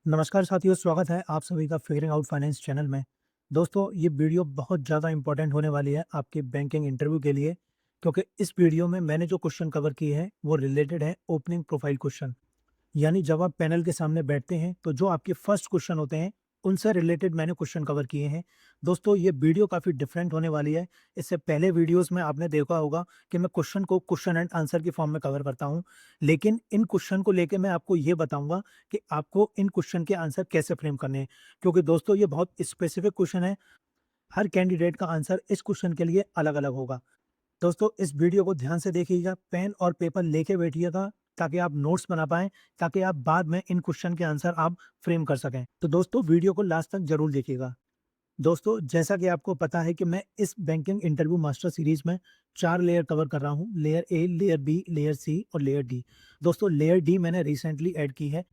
नमस्कार साथियों, स्वागत है आप सभी का फिगरिंग आउट फाइनेंस चैनल में। दोस्तों, ये वीडियो बहुत ज़्यादा इम्पोर्टेंट होने वाली है आपके बैंकिंग इंटरव्यू के लिए, क्योंकि इस वीडियो में मैंने जो क्वेश्चन कवर किए हैं वो रिलेटेड है ओपनिंग प्रोफाइल क्वेश्चन। यानी जब आप पैनल के सामने बैठते हैं तो जो आपके फर्स्ट क्वेश्चन होते हैं उनसे रिलेटेड मैंने क्वेश्चन कवर किए हैं। दोस्तों, ये वीडियो काफ़ी डिफरेंट होने वाली है। इससे पहले वीडियोस में आपने देखा होगा कि मैं क्वेश्चन को क्वेश्चन एंड आंसर की फॉर्म में कवर करता हूँ। लेकिन इन क्वेश्चन को लेके मैं आपको ये बताऊँगा कि आपको इन क्वेश्चन के आंसर कैसे फ्रेम करने हैं। क्योंकि दोस्तों, ये बहुत स्पेसिफिक क्वेश्चन है। हर कैंडिडेट का आंसर इस क्वेश्चन के लिए अलग-अलग होगा। दोस्तों, इस वीडियो को ध्यान से देखिएगा, पेन और पेपर लेके बैठिएगा ताकि आप नोट्स बना पाएँ, ताकि आप बाद में इन क्वेश्चन के आंसर आप फ्रेम कर सकें। तो दोस्तों, वीडियो को लास्ट तक ज़रूर देखिएगा। दोस्तों, जैसा कि आपको पता है कि मैं इस बैंकिंग इंटरव्यू मास्टर सीरीज़ में 4 लेयर कवर कर रहा हूँ, layer A, layer B, layer C और लेयर डी। दोस्तों, लेयर डी मैंने रिसेंटली ऐड की है,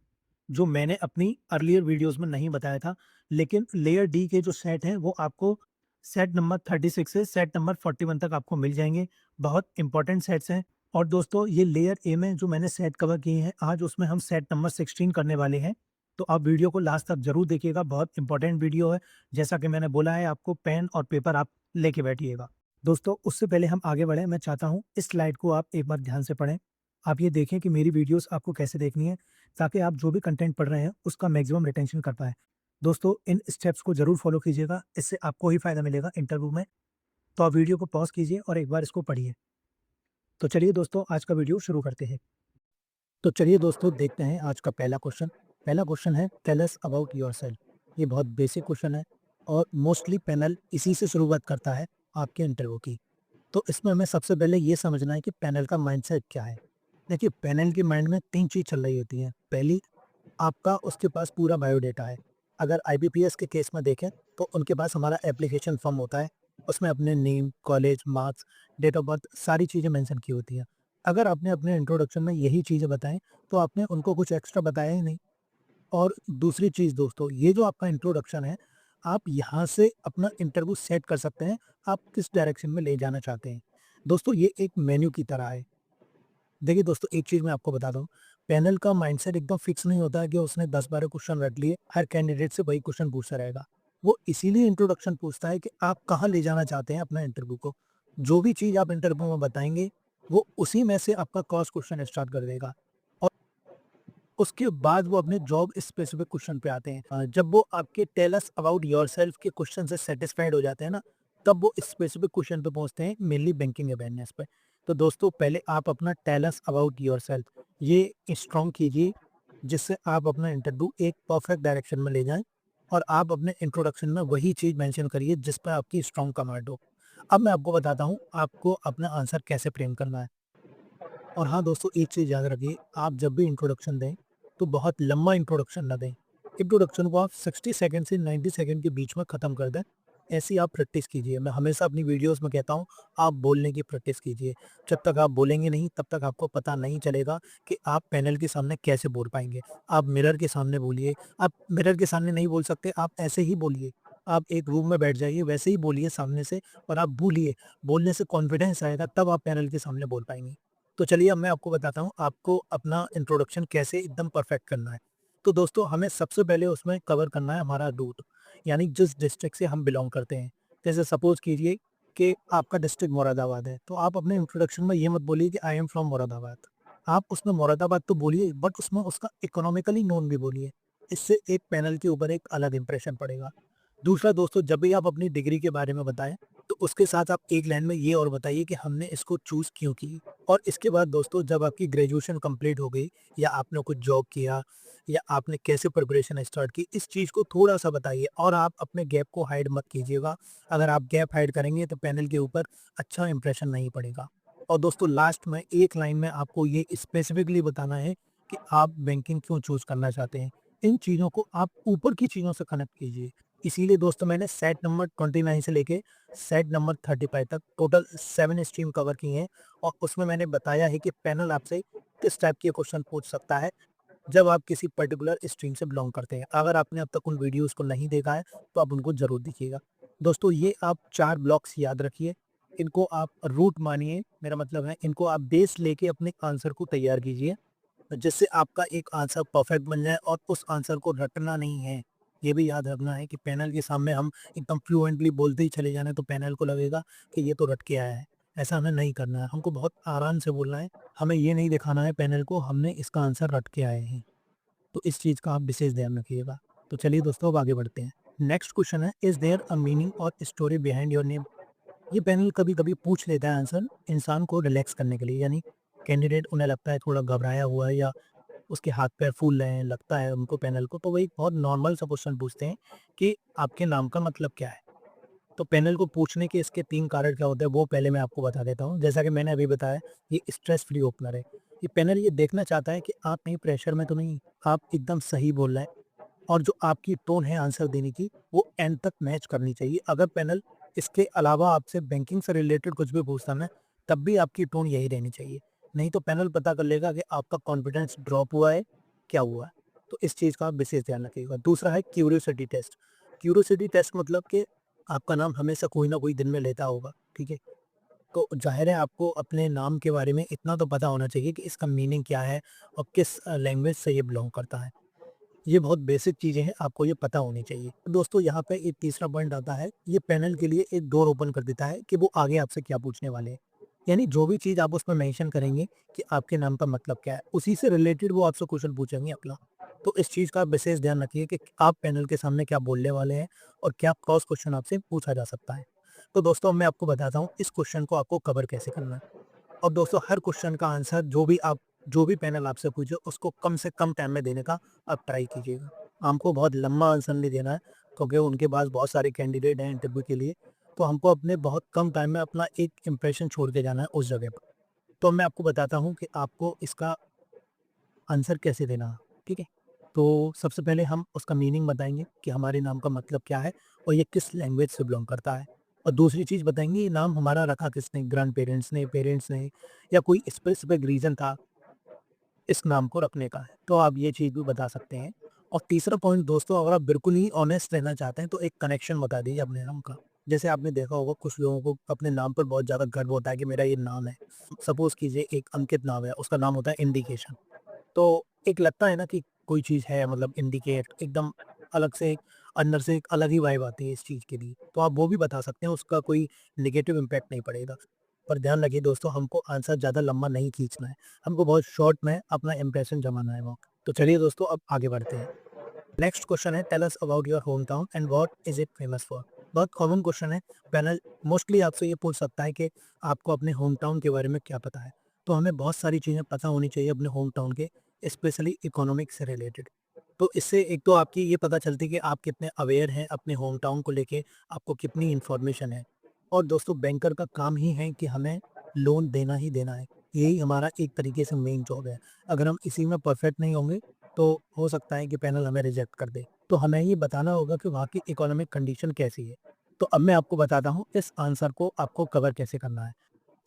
जो मैंने अपनी अर्लियर वीडियोज़ में नहीं बताया था। लेकिन लेयर डी के जो सेट हैं वो आपको सेट नंबर 36 से सेट नंबर 41 तक आपको मिल जाएँगे। बहुत इंपॉर्टेंट सेट्स हैं। और दोस्तों, ये लेयर ए में जो मैंने सेट कवर किए हैं, आज उसमें हम सेट नंबर 16 करने वाले हैं। तो आप वीडियो को लास्ट तक ज़रूर देखिएगा, बहुत इंपॉर्टेंट वीडियो है। जैसा कि मैंने बोला है, आपको पेन और पेपर आप लेके बैठिएगा। दोस्तों, उससे पहले हम आगे बढ़ें, मैं चाहता हूँ इस स्लाइड को आप एक बार ध्यान से पढ़ें। आप ये देखें कि मेरी वीडियोज़ आपको कैसे देखनी है, ताकि आप जो भी कंटेंट पढ़ रहे हैं उसका मैक्सिमम रिटेंशन कर पाएँ। दोस्तों, इन स्टेप्स को ज़रूर फॉलो कीजिएगा, इससे आपको ही फ़ायदा मिलेगा इंटरव्यू में। तो आप वीडियो को पॉज़ कीजिए और एक बार इसको पढ़िए। तो चलिए दोस्तों, आज का वीडियो शुरू करते हैं। तो चलिए दोस्तों, देखते हैं आज का पहला क्वेश्चन। पहला क्वेश्चन है, टेल अस अबाउट योरसेल्फ। ये बहुत बेसिक क्वेश्चन है और मोस्टली पैनल इसी से शुरुआत करता है आपके इंटरव्यू की। तो इसमें हमें सबसे पहले ये समझना है कि पैनल का माइंडसेट क्या है। देखिए, पैनल के माइंड में 3 चीज़ चल रही होती हैं। पहली, आपका उसके पास पूरा बायोडाटा है। अगर आईबीपीएस के केस में देखें तो उनके पास हमारा एप्लीकेशन फॉर्म होता है। उसमें अपने name, college, marks, date of birth सारी चीज़ें मेंशन की होती हैं। अगर आपने अपने इंट्रोडक्शन में यही चीज़ें बताएँ तो आपने उनको कुछ एक्स्ट्रा बताया ही नहीं। और दूसरी चीज़ दोस्तों, ये जो आपका इंट्रोडक्शन है, आप यहाँ से अपना इंटरव्यू सेट कर सकते हैं, आप किस डायरेक्शन में ले जाना चाहते हैं। दोस्तों, ये एक मेन्यू की तरह है। देखिए दोस्तों, एक चीज़ मैं आपको बता दूँ, पैनल का माइंडसेट एकदम फिक्स नहीं होता है कि उसने 10-12 क्वेश्चन रट लिए, हर कैंडिडेट से वही क्वेश्चन पूछता रहेगा। वो इसीलिए इंट्रोडक्शन पूछता है कि आप कहाँ ले जाना चाहते हैं अपना इंटरव्यू को। जो भी चीज़ आप इंटरव्यू में बताएँगे, वो उसी में से आपका क्रॉस क्वेश्चन स्टार्ट कर देगा। और उसके बाद वो अपने जॉब स्पेसिफिक क्वेश्चन पे आते हैं। जब वो आपके टेल अस अबाउट योरसेल्फ के क्वेश्चन से सैटिस्फाइड हो जाते हैं ना, तब वो स्पेसिफिक क्वेश्चन पे पहुँचते हैं, मेनली बैंकिंग अवेयरनेस पे। तो दोस्तों, पहले आप अपना टेल अस अबाउट योरसेल्फ ये स्ट्रॉन्ग कीजिए, जिससे आप अपना इंटरव्यू एक परफेक्ट डायरेक्शन में ले जाएँ और आप अपने इंट्रोडक्शन में वही चीज़ मेंशन करिए जिस पे आपकी स्ट्रॉन्ग कमांड हो। अब मैं आपको बताता हूँ, आपको अपना आंसर कैसे फ्रेम करना है। और हाँ दोस्तों, एक चीज़ याद रखिए, आप जब भी इंट्रोडक्शन दें, तो बहुत लंबा इंट्रोडक्शन ना दें। इंट्रोडक्शन को आप 60 सेकंड से 90 सेकंड के बीच में ख़त्म कर दें। ऐसी आप प्रैक्टिस कीजिए। मैं हमेशा अपनी वीडियोज़ में कहता हूँ, आप बोलने की प्रैक्टिस कीजिए। जब तक आप बोलेंगे नहीं, तब तक आपको पता नहीं चलेगा कि आप पैनल के सामने कैसे बोल पाएँगे। आप मिरर के सामने बोलिए। आप मिरर के सामने नहीं बोल सकते, आप ऐसे ही बोलिए। आप एक रूम में बैठ जाइए, वैसे ही बोलिए सामने से और आप बोलिए। बोलने से कॉन्फिडेंस आएगा, तब आप पैनल के सामने बोल पाएँगे। तो चलिए, अब मैं आपको बताता हूँ आपको अपना इंट्रोडक्शन कैसे एकदम परफेक्ट करना है। तो दोस्तों, हमें सबसे पहले उसमें कवर करना है हमारा रूट, यानी जिस डिस्ट्रिक्ट से हम बिलॉन्ग करते हैं। जैसे सपोज़ कीजिए कि आपका डिस्ट्रिक्ट मुरादाबाद है, तो आप अपने इंट्रोडक्शन में ये मत बोलिए कि आई एम फ्रॉम मुरादाबाद। आप उसमें मुरादाबाद तो बोलिए, बट उसमें उसका इकोनॉमिकली नोन भी बोलिए। इससे एक पैनल के ऊपर एक अलग इंप्रेशन पड़ेगा। दूसरा दोस्तों, जब भी आप अपनी डिग्री के बारे में बताएँ, तो उसके साथ आप एक लाइन में ये और बताइए कि हमने इसको चूज़ क्यों की। और इसके बाद दोस्तों, जब आपकी ग्रेजुएशन कंप्लीट हो गई या आपने कुछ जॉब किया या आपने कैसे प्रिपरेशन स्टार्ट की, इस चीज़ को थोड़ा-सा बताइए और आप अपने गैप को हाइड मत कीजिएगा। अगर आप गैप हाइड करेंगे तो पैनल के ऊपर अच्छा इंप्रेशन नहीं पड़ेगा। और दोस्तों, लास्ट में एक लाइन में आपको ये स्पेसिफिकली बताना है कि आप बैंकिंग क्यों चूज़ करना चाहते हैं। इन चीज़ों को आप ऊपर की चीज़ों से कनेक्ट कीजिए। इसीलिए दोस्तों, मैंने सेट नंबर 29 से लेके सेट नंबर 35 तक टोटल 7 स्ट्रीम कवर की हैं और उसमें मैंने बताया है कि पैनल आपसे किस टाइप के क्वेश्चन पूछ सकता है जब आप किसी पर्टिकुलर स्ट्रीम से बिलोंग करते हैं। अगर आपने अब तक उन वीडियोस को नहीं देखा है तो आप उनको ज़रूर देखिएगा। दोस्तों, ये आप 4 ब्लॉक्स याद रखिए, इनको आप रूट मानिए, मेरा मतलब है इनको आप बेस लेके अपने आंसर को तैयार कीजिए। जिससे आपका एक आंसर परफेक्ट बन जाए और उस आंसर को रटना नहीं है। ये भी याद रखना है कि पैनल के सामने हम एकदम फ्लुएंटली बोलते ही चले जाना है तो पैनल को लगेगा कि ये तो रट के आया है। ऐसा हमें नहीं करना है, हमको बहुत आराम से बोलना है। हमें ये नहीं दिखाना है पैनल को हमने इसका आंसर रट के आए हैं। तो इस चीज़ का आप विशेष ध्यान रखिएगा। तो चलिए दोस्तों अब आगे बढ़ते हैं। नेक्स्ट क्वेश्चन है, इज़ देयर अ मीनिंग और स्टोरी बिहाइंड योर नेम? ये पैनल कभी-कभी पूछ लेता है आंसर इंसान को रिलैक्स करने के लिए, यानी कैंडिडेट उन्हें लगता है थोड़ा घबराया हुआ है या उसके हाथ-पैर फूल रहे हैं, लगता है उनको पैनल को, तो वो एक बहुत नॉर्मल सा क्वेश्चन पूछते हैं कि आपके नाम का मतलब क्या है? तो पैनल को पूछने के इसके 3 कारण क्या होते हैं, वो पहले मैं आपको बता देता हूँ। जैसा कि मैंने अभी बताया, ये स्ट्रेस फ्री ओपनर है। ये पैनल ये देखना चाहता है कि आप कहीं प्रेशर में तो नहीं, आप एकदम सही बोल रहे हैं और जो आपकी टोन है आंसर देने की, वो एंड तक मैच करनी चाहिए। अगर पैनल इसके अलावा आपसे बैंकिंग से रिलेटेड कुछ भी पूछता है ना, तब भी आपकी टोन यही रहनी चाहिए। नहीं तो पैनल पता कर लेगा कि आपका कॉन्फिडेंस ड्रॉप हुआ है, क्या हुआ है। तो इस चीज़ का आप विशेष ध्यान रखिएगा। दूसरा है क्यूरियोसिटी टेस्ट। क्यूरियोसिटी टेस्ट मतलब कि आपका नाम हमेशा कोई ना कोई दिन में लेता होगा, ठीक है? तो ज़ाहिर है आपको अपने नाम के बारे में इतना तो पता होना चाहिए कि इसका मीनिंग क्या है और किस लैंग्वेज से ये बिलॉन्ग करता है। ये बहुत बेसिक चीज़ें हैं, आपको ये पता होनी चाहिए। दोस्तों यहाँ पे एक तीसरा पॉइंट आता है, ये पैनल के लिए एक डोर ओपन कर देता है कि वो आगे आपसे क्या पूछने वाले हैं। यानी जो भी चीज़ आप उसमें मेंशन करेंगे कि आपके नाम का मतलब क्या है, उसी से रिलेटेड वो आपसे क्वेश्चन पूछेंगे अगला। तो इस चीज़ का विशेष ध्यान रखिए कि आप पैनल के सामने क्या बोलने वाले हैं और क्या क्रॉस क्वेश्चन आपसे पूछा जा सकता है। तो दोस्तों मैं आपको बताता हूँ इस क्वेश्चन को आपको कवर कैसे करना है। और दोस्तों हर क्वेश्चन का आंसर जो भी पैनल आपसे पूछे उसको कम से कम टाइम में देने का आप ट्राई कीजिएगा। हमको बहुत लंबा आंसर नहीं देना है क्योंकि उनके पास बहुत सारे कैंडिडेट हैं इंटरव्यू के लिए। तो हमको अपने बहुत कम टाइम में अपना एक इम्प्रेशन छोड़ के जाना है उस जगह पर। तो मैं आपको बताता हूँ कि आपको इसका आंसर कैसे देना है, ठीक है? तो सबसे पहले हम उसका मीनिंग बताएँगे कि हमारे नाम का मतलब क्या है और ये किस लैंग्वेज से बिलॉन्ग करता है। और दूसरी चीज़ बताएँगे ये नाम हमारा रखा किसने, ग्रैंडपेरेंट्स ने, पेरेंट्स ने या कोई स्पेसिफिक रीज़न था इस नाम को रखने का है। तो आप ये चीज़ भी बता सकते हैं। और तीसरा पॉइंट दोस्तों अगर आप बिल्कुल ही ऑनेस्ट रहना चाहते हैं तो एक कनेक्शन बता दीजिए अपने नाम का। जैसे आपने देखा होगा कुछ लोगों को अपने नाम पर बहुत ज़्यादा गर्व होता है कि मेरा ये नाम है। सपोज़ कीजिए एक अंकित नाम है, उसका नाम होता है इंडिकेशन। तो एक लगता है ना कि कोई चीज़ है मतलब इंडिकेट एकदम अलग से अंदर से एक अलग ही वाइब आती है इस चीज़ के लिए। तो आप वो भी बता सकते हैं, उसका कोई नेगेटिव इम्पैक्ट नहीं पड़ेगा। पर ध्यान रखिए दोस्तों हमको आंसर ज़्यादा लंबा नहीं खींचना है। हमको बहुत शॉर्ट में अपना इंप्रेशन जमाना है वो। तो चलिए दोस्तों अब आगे बढ़ते हैं। नेक्स्ट क्वेश्चन है, tell us about your home town and what is it famous for? बहुत कॉमन क्वेश्चन है। पैनल मोस्टली आपसे ये पूछ सकता है कि आपको अपने होम टाउन के बारे में क्या पता है? तो हमें बहुत सारी चीज़ें पता होनी चाहिए अपने होम टाउन के, स्पेशली इकोनॉमिक से रिलेटेड। तो इससे एक तो आपकी ये पता चलती है कि आप कितने अवेयर हैं अपने होम टाउन को लेके, आपको कितनी इन्फॉर्मेशन है। और दोस्तों बैंकर का काम ही है कि हमें लोन देना ही देना है। यही हमारा एक तरीके से मेन जॉब है। अगर हम इसी में परफेक्ट नहीं होंगे तो हो सकता है कि पैनल हमें रिजेक्ट कर दे। तो हमें ये बताना होगा कि वहाँ की इकोनॉमिक कंडीशन कैसी है। तो अब मैं आपको बताता हूँ इस आंसर को आपको कवर कैसे करना है।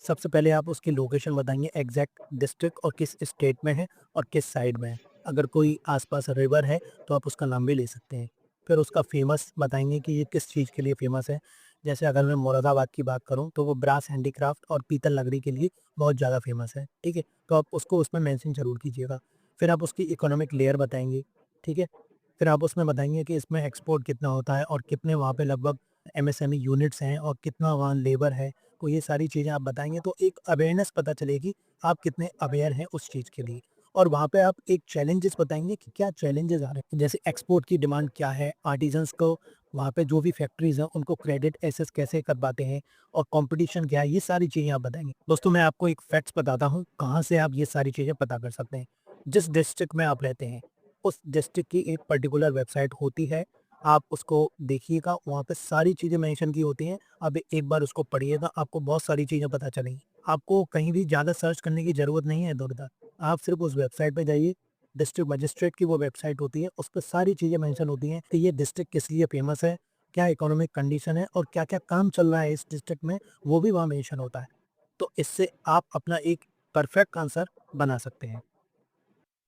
सबसे पहले आप उसकी लोकेशन बताएँगे, एग्ज़ैक्ट डिस्ट्रिक्ट और किस स्टेट में है और किस साइड में है। अगर कोई आस-पास रिवर है तो आप उसका नाम भी ले सकते हैं। फिर उसका फ़ेमस बताएँगे कि ये किस चीज़ के लिए फ़ेमस है। जैसे अगर मैं मुरादाबाद की बात करूँ तो वो ब्रास हैंडीक्राफ्ट और पीतल लकड़ी के लिए बहुत ज़्यादा फ़ेमस है, ठीक है? तो आप उसको उसमें मेंशन ज़रूर कीजिएगा। फिर आप उसकी इकोनॉमिक लेयर बताएँगे, ठीक है? फिर आप उसमें बताएँगे कि इसमें एक्सपोर्ट कितना होता है और कितने वहाँ पे लगभग एमएसएमई यूनिट्स हैं और कितना वहाँ लेबर है। तो ये सारी चीज़ें आप बताएँगे तो एक अवेयरनेस पता चलेगी, आप कितने अवेयर हैं उस चीज़ के लिए। और वहाँ पे आप एक चैलेंजेस बताएँगे कि क्या चैलेंजेस आ रहे हैं। जैसे एक्सपोर्ट की डिमांड क्या है, आर्टिज़न्स को वहाँ पे जो भी फैक्ट्रीज़ हैं उनको क्रेडिट एक्सेस कैसे कर पाते हैं और कॉम्पिटिशन क्या है, ये सारी चीज़ें आप बताएँगे। दोस्तों मैं आपको एक फैक्ट्स बताता हूँ, कहाँ से आप ये सारी चीज़ें पता कर सकते हैं। जिस डिस्ट्रिक्ट में आप रहते हैं, उस डिस्ट्रिक्ट की एक पर्टिकुलर वेबसाइट होती है, आप उसको देखिएगा, वहाँ पे सारी चीज़ें मेंशन की होती हैं। आप एक बार उसको पढ़िएगा, आपको बहुत सारी चीज़ें पता चलेंगी। आपको कहीं भी ज़्यादा सर्च करने की ज़रूरत नहीं है इधर-उधर। आप सिर्फ़ उस वेबसाइट पे जाइए, डिस्ट्रिक्ट मजिस्ट्रेट की वो वेबसाइट होती है, उस पे सारी चीज़ें मेंशन होती हैं कि ये डिस्ट्रिक्ट किस लिए फ़ेमस है, क्या इकोनॉमिक कंडीशन है और क्या-क्या काम चल रहा है इस डिस्ट्रिक्ट में, वो भी वहाँ मेंशन होता है। तो इससे आप अपना एक परफेक्ट आंसर बना सकते हैं।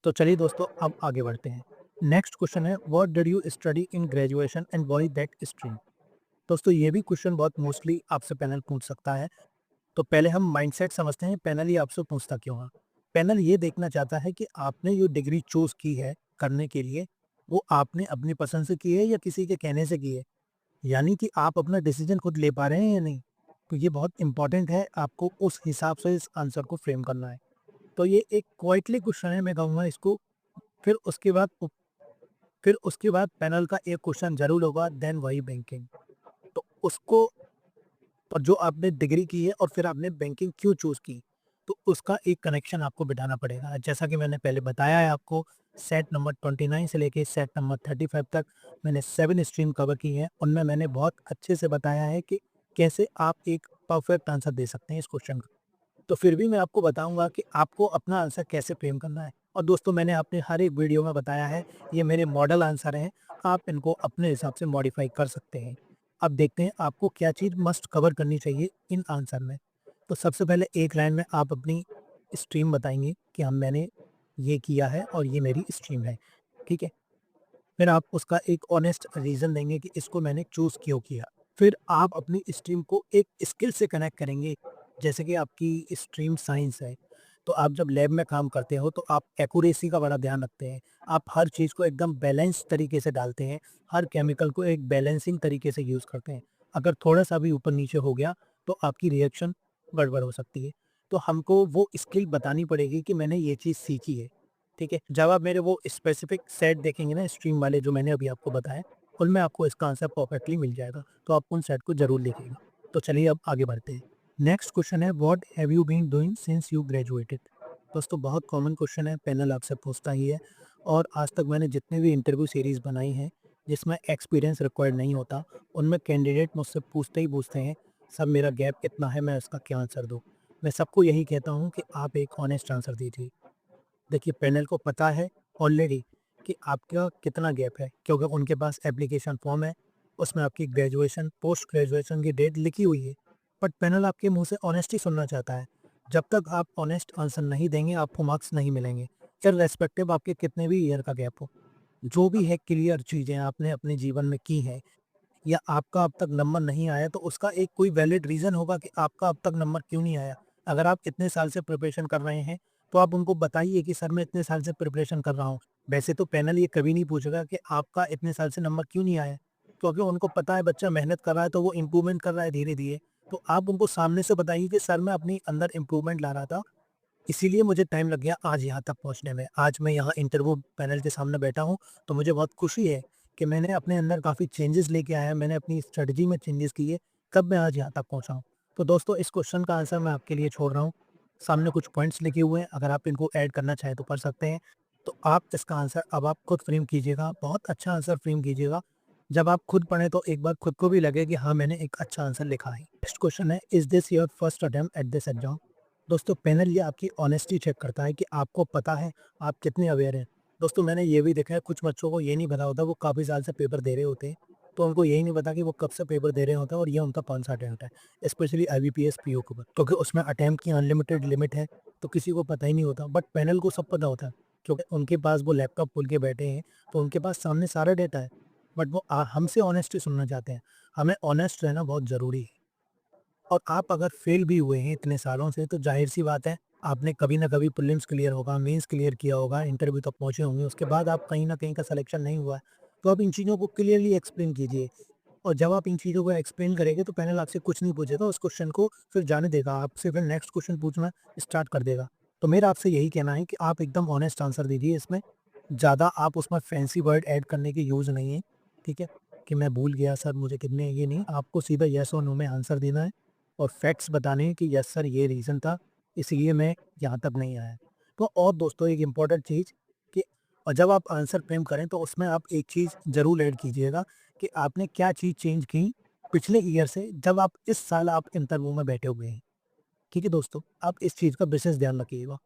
तो चलिए दोस्तों अब आगे बढ़ते हैं। नेक्स्ट क्वेश्चन है, what did you study in graduation and why that stream? दोस्तों ये भी क्वेश्चन बहुत मोस्टली आपसे पैनल पूछ सकता है। तो पहले हम माइंडसेट समझते हैं पैनल ये आपसे पूछता क्यों है। पैनल ये देखना चाहता है कि आपने जो डिग्री चूज़ की है करने के लिए, वो आपने अपनी पसंद से की है या किसी के कहने से की है? यानी कि आप अपना डिसीज़न खुद ले पा रहे हैं या नहीं? तो ये बहुत इम्पोर्टेंट है, आपको उस हिसाब से इस आंसर को फ्रेम करना है। तो ये एक क्वाइटली क्वेश्चन है, मैं कहूँगा इसको। फिर उसके बाद पैनल का एक क्वेश्चन ज़रूर होगा, देन वही बैंकिंग। तो उसको, और जो आपने डिग्री की है और फिर आपने बैंकिंग क्यों चूज़ की, तो उसका एक कनेक्शन आपको बिठाना पड़ेगा। जैसा कि मैंने पहले बताया है आपको, सेट नंबर 29 से लेके सेट नंबर 35 तक मैंने 7 स्ट्रीम कवर की हैं। उनमें मैंने बहुत अच्छे से बताया है कि कैसे आप एक परफेक्ट आंसर दे सकते हैं इस क्वेश्चन का। तो फिर भी मैं आपको बताऊँगा कि आपको अपना आंसर कैसे फ्रेम करना है। और दोस्तों, मैंने अपने हर एक वीडियो में बताया है, ये मेरे मॉडल आंसर हैं, आप इनको अपने हिसाब से मॉडिफ़ाई कर सकते हैं। अब देखते हैं आपको क्या चीज़ मस्ट कवर करनी चाहिए इन आंसर में। तो सबसे पहले एक लाइन में आप अपनी स्ट्रीम बताएँगे कि हम मैंने ये किया है और ये मेरी स्ट्रीम है, ठीक है? फिर आप उसका एक ऑनेस्ट रीज़न देंगे कि इसको मैंने चूज़ क्यों किया। फिर आप अपनी स्ट्रीम को एक स्किल से कनेक्ट करेंगे। जैसे कि आपकी स्ट्रीम साइंस है, तो आप जब लैब में काम करते हो तो आप एक्यूरेसी का बड़ा ध्यान रखते हैं। आप हर चीज़ को एकदम बैलेंस तरीके से डालते हैं, हर केमिकल को एक बैलेंसिंग तरीके से यूज़ करते हैं। अगर थोड़ा-सा भी ऊपर-नीचे हो गया तो आपकी रिएक्शन गड़बड़ हो सकती है। तो हमको वो स्किल बतानी पड़ेगी कि मैंने ये चीज़ सीखी है। ठीक है? जब आप मेरे वो स्पेसिफिक सेट देखेंगे ना स्ट्रीम वाले जो मैंने अभी आपको बताए, उनमें आपको इसका आंसर परफेक्टली मिल जाएगा। तो आप उन सेट को ज़रूर लिखिएगा। तो चलिए अब आगे बढ़ते हैं। नेक्स्ट क्वेश्चन है, what have you been doing since you graduated? दोस्तों, बहुत कॉमन क्वेश्चन है, पैनल आपसे पूछता ही है। और आज तक मैंने जितने भी इंटरव्यू सीरीज़ बनाई हैं, जिसमें एक्सपीरियंस रिक्वायर्ड नहीं होता, उनमें कैंडिडेट मुझसे पूछते ही पूछते हैं, "सर, मेरा गैप कितना है, मैं इसका क्या आंसर दूँ?" मैं सबको यही कहता हूँ कि आप एक ऑनेस्ट आंसर दीजिए। देखिए, पैनल को पता है ऑलरेडी कि आपका कितना गैप है, क्योंकि उनके पास एप्लीकेशन फॉर्म है, उसमें आपकी ग्रेजुएशन, पोस्ट ग्रेजुएशन की डेट लिखी हुई है। बट पैनल आपके मुँह से ऑनेस्टी सुनना चाहता है। जब तक आप ऑनेस्ट आंसर नहीं देंगे, आपको मार्क्स नहीं मिलेंगे, इर्रेस्पेक्टिव आपके कितने भी ईयर का गैप हो। जो भी है क्लियर चीज़ें आपने अपने जीवन में की हैं या आपका अब तक नंबर नहीं आया, तो उसका एक कोई वैलिड रीज़न होगा कि आपका अब तक नंबर क्यों नहीं आया। अगर आप इतने साल से प्रिपरेशन कर रहे हैं, तो आप उनको बताइए कि सर, मैं इतने साल से प्रिपरेशन कर रहा हूँ। वैसे तो पैनल ये कभी नहीं पूछेगा कि आपका इतने साल से नंबर क्यों नहीं आया, क्योंकि उनको पता है बच्चा मेहनत कर रहा है तो वो इम्प्रूवमेंट कर रहा है धीरे-धीरे। तो आप उनको सामने से बताइए कि सर, मैं अपनी अंदर इम्प्रूवमेंट ला रहा था, इसीलिए मुझे टाइम लग गया आज यहाँ तक पहुँचने में। आज मैं यहाँ इंटरव्यू पैनल के सामने बैठा हूँ, तो मुझे बहुत खुशी है कि मैंने अपने अंदर काफ़ी चेंजेस लेके आया, मैंने अपनी स्ट्रेटजी में चेंजेस किए, तब मैं आज यहाँ तक पहुँचा हूँ। तो दोस्तों, इस क्वेश्चन का आंसर मैं आपके लिए छोड़ रहा हूँ। सामने कुछ पॉइंट्स लिखे हुए हैं, अगर आप इनको ऐड करना चाहें तो कर सकते हैं। तो आप इसका आंसर अब आप खुद फ्रेम कीजिएगा, बहुत अच्छा आंसर फ्रेम कीजिएगा। जब आप खुद पढ़ें तो एक बार खुद को भी लगे कि हाँ, मैंने एक अच्छा आंसर लिखा है। नेक्स्ट क्वेश्चन है, is this your first attempt at this exam? दोस्तों, पैनल ये आपकी ऑनेस्टी चेक करता है कि आपको पता है आप कितने अवेयर हैं। दोस्तों, मैंने ये भी देखा है, कुछ बच्चों को ये नहीं पता होता, वो काफ़ी साल से पेपर दे रहे होते हैं, तो उनको यही नहीं पता कि वो कब से पेपर दे रहे होते हैं और ये उनका कौन-सा अटेम्प्ट है। स्पेशली आईबीपीएस, पीओ के ऊपर, क्योंकि उसमें अटेम्प्ट की अनलिमिटेड लिमिट है, तो किसी को पता ही नहीं होता। बट पैनल को सब पता होता है, क्योंकि उनके पास वो लैपटॉप खोल के बैठे हैं, तो उनके पास सामने सारा डेटा है। बट वो हमसे ऑनेस्टी सुनना चाहते हैं। हमें ऑनेस्ट रहना बहुत ज़रूरी है। और आप अगर फेल भी हुए हैं इतने सालों से, तो ज़ाहिर-सी बात है, आपने कभी न कभी प्रीलिम्स क्लियर होगा, मेंस क्लियर किया होगा, इंटरव्यू तक पहुँचे होंगे, उसके बाद आप कहीं न कहीं का सिलेक्शन नहीं हुआ है। तो आप इन चीज़ों को क्लियरली एक्सप्लेन कीजिए, और जब आप इन चीज़ों को एक्सप्लेन करेंगे तो पैनल आपसे कुछ नहीं पूछेगा, उस क्वेश्चन को फिर जाने देगा, आपसे फिर नेक्स्ट क्वेश्चन पूछना स्टार्ट कर देगा। तो मेरा आपसे यही कहना है कि आप एकदम ऑनेस्ट आंसर दीजिए इसमें, ज़्यादा आप उसमें फैंसी वर्ड ऐड करने की यूज़ नहीं है, ठीक है? कि मैं भूल गया सर, मुझे कितने, ये नहीं, आपको सीधा येस और नो में आंसर देना है और फैक्ट्स बताने हैं कि यस सर, ये रीज़न था, इसलिए मैं यहाँ तक नहीं आया। तो और दोस्तों, एक इम्पॉर्टेंट चीज़ कि जब आप आंसर फ्रेम करें तो उसमें आप एक चीज़ ज़रूर ऐड कीजिएगा कि आपने क्या चीज़ चेंज की पिछले ईयर से, जब आप इस साल आप इंटरव्यू में बैठे हुए हैं। ठीक है दोस्तों? आप इस चीज़ का विशेष ध्यान रखिएगा।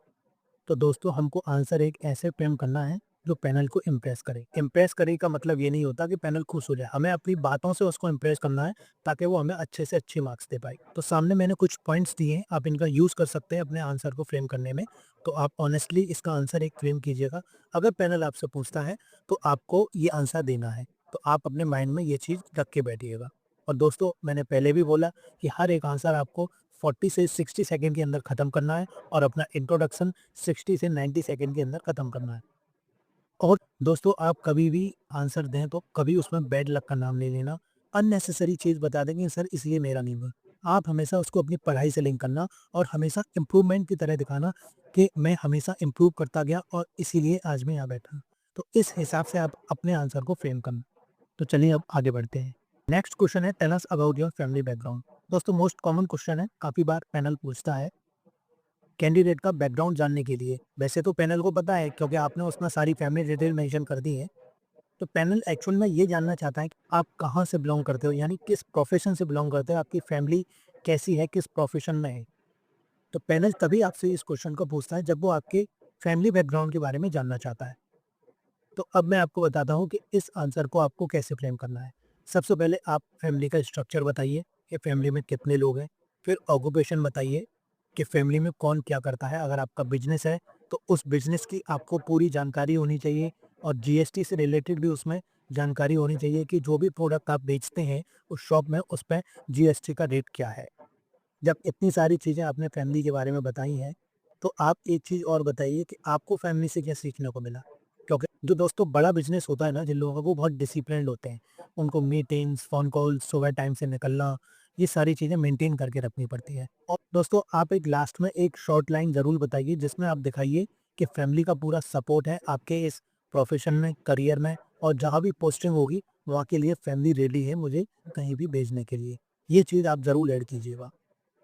तो दोस्तों, हमको आंसर एक ऐसे फ्रेम करना है जो पैनल को इम्प्रेस करे। इम्प्रेस करे का मतलब ये नहीं होता कि पैनल खुश हो जाए, हमें अपनी बातों से उसको इम्प्रेस करना है, ताकि वो हमें अच्छे से अच्छे मार्क्स दे पाए। तो सामने मैंने कुछ पॉइंट्स दिए हैं, आप इनका यूज़ कर सकते हैं अपने आंसर को फ्रेम करने में। तो आप ऑनेस्टली इसका आंसर एक फ्रेम कीजिएगा। अगर पैनल आपसे पूछता है तो आपको ये आंसर देना है, तो आप अपने माइंड में ये चीज़ रख के बैठिएगा। और दोस्तों, मैंने पहले भी बोला कि हर एक आंसर आपको 40 से 60 सेकंड के अंदर ख़त्म करना है और अपना इंट्रोडक्शन 60 से 90 सेकंड के अंदर ख़त्म करना है। और दोस्तों आप कभी भी आंसर दें तो कभी उसमें बैड लक का नाम नहीं लेना। अननेसेसरी चीज़ बता देंगे सर इसलिए मेरा नहीं हुआ। आप हमेशा उसको अपनी पढ़ाई से लिंक करना और हमेशा इम्प्रूवमेंट की तरह दिखाना कि मैं हमेशा इम्प्रूव करता गया और इसीलिए आज मैं यहाँ बैठा हूँ। तो इस हिसाब से आप अपने आंसर को फ्रेम करना। तो चलिए अब आगे बढ़ते हैं। नेक्स्ट क्वेश्चन है tell us about your family background. दोस्तों मोस्ट कॉमन क्वेश्चन है, काफ़ी बार पैनल पूछता है कैंडिडेट का बैकग्राउंड जानने के लिए। वैसे तो पैनल को पता है क्योंकि आपने उसमें सारी फैमिली डिटेल मेंशन कर दी है। तो पैनल एक्चुअल में ये जानना चाहता है कि आप कहाँ से बिलोंग करते हो, यानी किस प्रोफेशन से बिलोंग करते हो, आपकी फैमिली कैसी है, किस प्रोफेशन में है। तो पैनल तभी आपसे इस क्वेश्चन को पूछता है जब वो आपके फैमिली बैकग्राउंड के बारे में जानना चाहता है। तो अब मैं आपको बताता हूँ कि इस आंसर को आपको कैसे फ्रेम करना है। सबसे पहले आप फैमिली का स्ट्रक्चर बताइए कि फैमिली में कितने लोग हैं। फिर ऑक्यूपेशन बताइए कि फैमिली में कौन क्या करता है। अगर आपका बिजनेस है तो उस बिजनेस की आपको पूरी जानकारी होनी चाहिए और जीएसटी से रिलेटेड भी उसमें जानकारी होनी चाहिए कि जो भी प्रोडक्ट आप बेचते हैं उस शॉप में उस पर जीएसटी का रेट क्या है। जब इतनी सारी चीज़ें आपने फैमिली के बारे में बताई हैं, तो आप एक चीज़ और बताइए कि आपको फैमिली से क्या सीखने को मिला? क्योंकि जो दोस्तों बड़ा बिज़नेस होता है ना जिन लोगों का, वो बहुत डिसिप्लिन्ड होते हैं। उनको मीटिंग्स, फ़ोन कॉल्स, सुबह टाइम से निकलना, ये सारी चीज़ें मेंटेन करके रखनी पड़ती है। और दोस्तों आप एक लास्ट में एक शॉर्ट लाइन ज़रूर बताइए जिसमें आप दिखाइए कि फैमिली का पूरा सपोर्ट है आपके इस प्रोफ़ेशन में, करियर में, और जहाँ भी पोस्टिंग होगी, वहाँ के लिए फैमिली रेडी है मुझे कहीं भी भेजने के लिए। ये चीज़ आप ज़रूर ऐड कीजिएगा।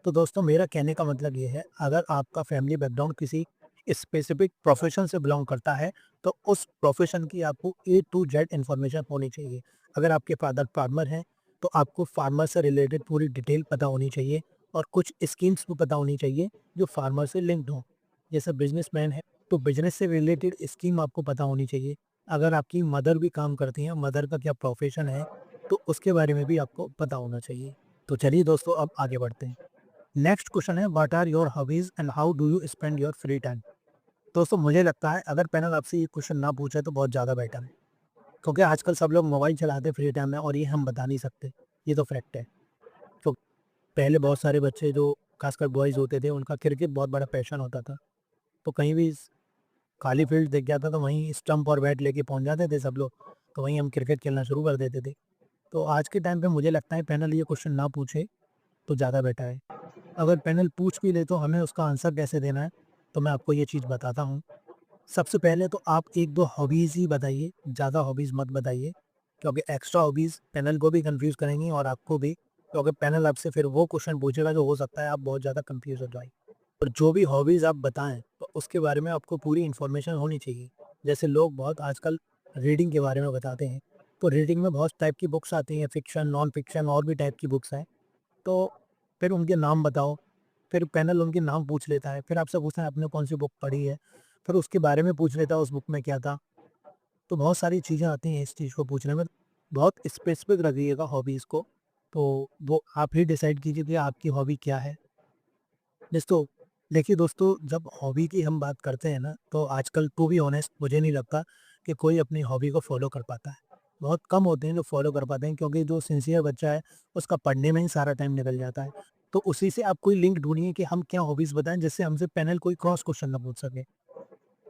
तो दोस्तों मेरा कहने का मतलब ये है, अगर आपका फैमिली बैकग्राउंड किसी स्पेसिफिक प्रोफेशन से बिलोंग करता है तो उस प्रोफेशन की आपको ए टू जेड इन्फॉर्मेशन होनी चाहिए। अगर आपके फादर फार्मर हैं तो आपको फार्मर से रिलेटेड पूरी डिटेल पता होनी चाहिए और कुछ स्कीम्स भी पता होनी चाहिए जो फार्मर से लिंक्ड हों। जैसे बिजनेसमैन है तो बिजनेस से रिलेटेड स्कीम आपको पता होनी चाहिए। अगर आपकी मदर भी काम करती हैं, मदर का क्या प्रोफेशन है, तो उसके बारे में भी आपको पता होना चाहिए। तो चलिए दोस्तों अब आगे बढ़ते हैं। नेक्स्ट क्वेश्चन है what are your hobbies and how do you spend your free time. दोस्तों मुझे लगता है अगर पैनल आपसे ये क्वेश्चन ना पूछे तो बहुत ज़्यादा बेटर है, क्योंकि आजकल सब लोग मोबाइल चलाते हैं फ्री टाइम में और ये हम बता नहीं सकते। ये तो फैक्ट है। तो पहले बहुत सारे बच्चे जो खासकर बॉयज़ होते थे उनका क्रिकेट बहुत बड़ा पैशन होता था। तो कहीं भी खाली फील्ड दिख गया था तो वहीं स्टंप और बैट लेके पहुंच जाते थे सब लोग, तो वहीं हम क्रिकेट खेलना शुरू कर देते थे। तो आज के टाइम पे मुझे लगता है पैनल ये क्वेश्चन ना पूछे तो ज़्यादा बेटर है। अगर पैनल पूछ भी ले तो हमें उसका आंसर कैसे देना है, तो मैं आपको ये चीज़ बताता हूँ। सबसे पहले तो आप 1-2 हॉबीज़ ही बताइए, ज़्यादा हॉबीज़ मत बताइए, क्योंकि एक्स्ट्रा हॉबीज़ पैनल को भी कन्फ्यूज़ करेंगी और आपको भी, क्योंकि पैनल आपसे फिर वो क्वेश्चन पूछेगा जो हो सकता है आप बहुत ज़्यादा कन्फ्यूज़ हो जाएँ। और जो भी हॉबीज़ आप बताएँ, तो उसके बारे में आपको पूरी इन्फॉर्मेशन होनी चाहिए। जैसे लोग बहुत आजकल रीडिंग के बारे में बताते हैं, तो रीडिंग में बहुत टाइप की बुक्स आती हैं, फ़िक्शन, नॉन फ़िक्शन और भी टाइप की बुक्स हैं। तो फिर उनके नाम बताओ, फिर पैनल उनके नाम पूछ लेता है, फिर आपसे पूछता है आपने कौन-सी बुक पढ़ी है, फिर उसके बारे में पूछ लेता है उस बुक में क्या था। तो बहुत सारी चीज़ें आती हैं इस चीज़ को पूछने में। बहुत स्पेसिफिक रखिएगा हॉबीज़ को, तो वो आप ही डिसाइड कीजिए कि आपकी हॉबी क्या है। दोस्तों देखिए दोस्तों, जब हॉबी की हम बात करते हैं ना, तो आजकल टू बी ऑनेस्ट मुझे नहीं लगता कि कोई अपनी हॉबी को फ़ॉलो कर पाता है। बहुत कम होते हैं जो फ़ॉलो कर पाते हैं, क्योंकि जो सिंसियर बच्चा है उसका पढ़ने में ही सारा टाइम निकल जाता है। तो उसी से आप कोई लिंक ढूँढिए कि हम क्या हॉबीज़ बताएँ जिससे हमसे पैनल कोई क्रॉस क्वेश्चन ना पूछ सके।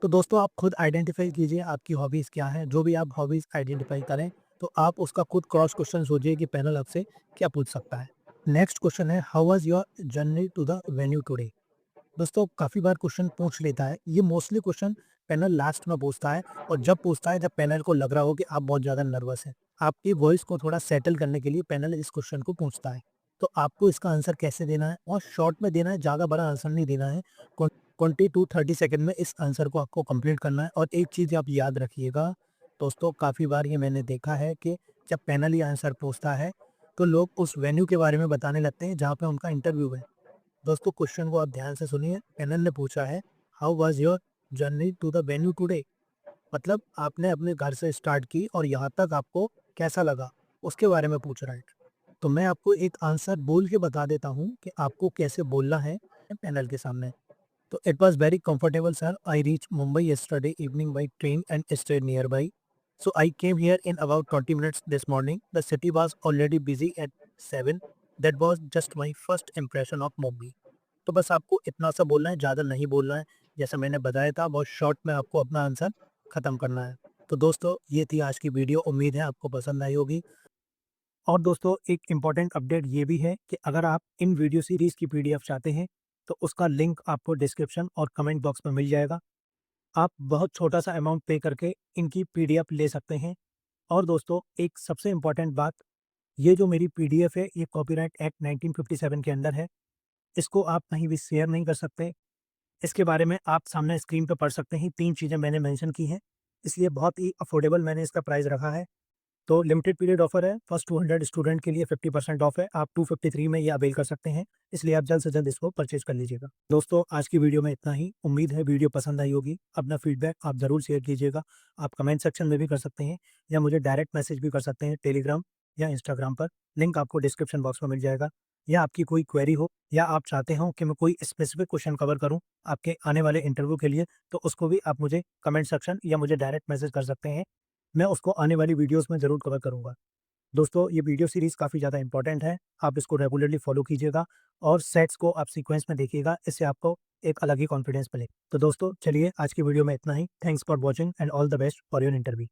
तो दोस्तों आप खुद आइडेंटिफ़ाई कीजिए आपकी हॉबीज़ क्या हैं। जो भी आप हॉबीज़ आइडेंटिफ़ाई करें, तो आप उसका खुद क्रॉस क्वेश्चन सोचिए कि पैनल आपसे क्या पूछ सकता है। नेक्स्ट क्वेश्चन है how was your journey to the venue today? दोस्तों काफ़ी बार क्वेश्चन पूछ लेता है। ये मोस्टली क्वेश्चन पैनल लास्ट में पूछता है, और जब पूछता है जब पैनल को लग रहा हो कि आप बहुत ज़्यादा नर्वस हैं। आपकी वॉइस को थोड़ा सेटल करने के लिए पैनल इस क्वेश्चन को पूछता है। तो आपको इसका आंसर कैसे देना है, और शॉर्ट में देना है, ज़्यादा बड़ा आंसर नहीं देना है। 20 टू 30 सेकंड में इस आंसर को आपको कंप्लीट करना है। और एक चीज़ आप याद रखिएगा दोस्तों, काफ़ी बार ये मैंने देखा है कि जब पैनल ये आंसर पूछता है तो लोग उस वेन्यू के बारे में बताने लगते हैं जहाँ पे उनका इंटरव्यू है। दोस्तों क्वेश्चन को आप ध्यान से सुनिए। पैनल ने पूछा है how was your journey to the venue today, मतलब आपने अपने घर से स्टार्ट की और यहाँ तक आपको कैसा लगा, उसके बारे में पूछ रहा है। तो मैं आपको एक आंसर बोल के बता देता हूँ कि आपको कैसे बोलना है पैनल के सामने। तो it was very comfortable sir, I reach Mumbai yesterday evening by train and stayed nearby. So I came here in about 20 minutes this morning. The city was already busy at 7. That was just my first impression of Mumbai. तो बस आपको इतना सा बोलना है, ज़्यादा नहीं बोलना है। जैसा मैंने बताया था बहुत शॉर्ट में आपको अपना आंसर ख़त्म करना है। तो दोस्तों ये थी आज की वीडियो, उम्मीद है आपको पसंद आई होगी। और दोस्तों एक इम्पॉर्टेंट अपडेट ये भी है कि अगर आप इन वीडियो सीरीज़ की पीडीएफ चाहते हैं, तो उसका लिंक आपको डिस्क्रिप्शन और कमेंट बॉक्स में मिल जाएगा। आप बहुत छोटा-सा अमाउंट पे करके इनकी पीडीएफ ले सकते हैं। और दोस्तों एक सबसे इम्पोर्टेंट बात, ये जो मेरी पीडीएफ है ये कॉपीराइट एक्ट 1957 के अंदर है। इसको आप कहीं भी शेयर नहीं कर सकते। इसके बारे में आप सामने स्क्रीन पे पढ़ सकते हैं, 3 चीज़ें मैंने मेंशन की हैं। इसलिए बहुत ही अफोर्डेबल मैंने इसका प्राइस रखा है। तो लिमिटेड पीरियड ऑफर है, फर्स्ट 200 स्टूडेंट के लिए 50% ऑफ है। आप 253 में ये अवेल कर सकते हैं, इसलिए आप जल्द से जल्द इसको परचेज़ कर लीजिएगा। दोस्तों आज की वीडियो में इतना ही, उम्मीद है वीडियो पसंद आई होगी। अपना फीडबैक आप ज़रूर शेयर कीजिएगा। आप कमेंट सेक्शन में भी कर सकते हैं या मुझे डायरेक्ट मैसेज भी कर सकते हैं टेलीग्राम या इंस्टाग्राम पर, लिंक आपको डिस्क्रिप्शन बॉक्स में मिल जाएगा। या आपकी कोई क्वेरी हो या आप चाहते हो कि मैं कोई स्पेसिफिक क्वेश्चन कवर करूँ आपके आने वाले इंटरव्यू के लिए, तो उसको भी आप मुझे कमेंट सेक्शन या मुझे डायरेक्ट मैसेज कर सकते हैं। मैं उसको आने वाली वीडियोज़ में ज़रूर कवर करूँगा। दोस्तों ये वीडियो सीरीज़ काफ़ी ज़्यादा इंपॉर्टेंट है, आप इसको रेगुलरली फॉलो कीजिएगा और सेट्स को आप सीक्वेंस में देखिएगा, इससे आपको एक अलग ही कॉन्फिडेंस मिलेगा। तो दोस्तों चलिए आज की वीडियो में इतना ही। Thanks for watching and all the best for your interview.